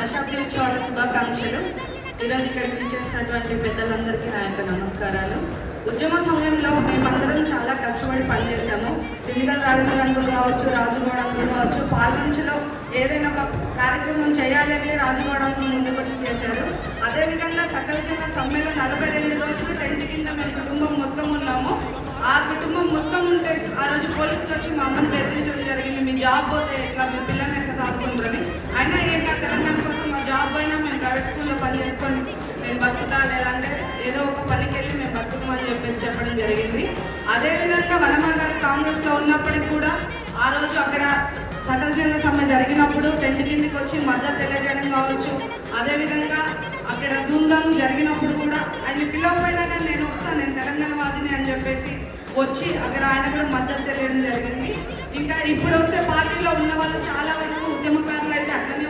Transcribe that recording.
దశాబ్దోత్సవాల శుభాకాంక్షలు. ఈరోజు ఇక్కడికి చేసినటువంటి పెద్దలందరికీ నా యొక్క నమస్కారాలు. ఉద్యమ సమయంలో మేమందరం చాలా కష్టపడి పనిచేసాము. తిమిగల రంగులు కావచ్చు, రాజుగౌడ అంకులు కావచ్చు, పాల్గొంచులో ఏదైనా ఒక కార్యక్రమం చేయాలి అంటే రాజుగౌడ అంకులు ముందుకొచ్చి చేశారు. అదేవిధంగా సకల జిల్లా సమ్మెలో 42 రోజులు టెంట్ కింద మేము కుటుంబం మొత్తం ఉన్నాము. ఆ కుటుంబం మొత్తం ఉంటే ఆ రోజు పోలీసులు వచ్చి మా అమ్మని బెదిరించడం జరిగింది. మీ జాబ్ పోతే ఎట్లా, మీ పిల్లల్ని ఎట్లా సాగుకుంటారని. అయినా ఏంటో తెలంగాణ కోసం మా జాబ్ అయినా మేము ప్రైవేట్ స్కూల్లో పని చేసుకొని నేను బతుకుతా, లేదంటే ఏదో ఒక పనికి వెళ్ళి మేము బతుకుతామని చెప్పేసి చెప్పడం జరిగింది. అదేవిధంగా వనమా గారు కాంగ్రెస్లో ఉన్నప్పటికి కూడా ఆ రోజు అక్కడ సకల జన సమ్మె జరిగినప్పుడు టెంట్ కిందికి వచ్చి మద్దతు తెలియజేయడం కావచ్చు. అదేవిధంగా అక్కడ ధూమ్ధామ్ జరిగినప్పుడు కూడా ఆయన పిలవపోయినా కానీ నేను వస్తాను, నేను తెలంగాణ వాదిని అని చెప్పేసి వచ్చి అక్కడ ఆయన కూడా మద్దతు తెలియడం జరిగింది. ఇంకా ఇప్పుడు వస్తే పార్టీలో ఉన్న వాళ్ళు చాలా వరకు ఉద్యమకారులు అయితే అట్లనే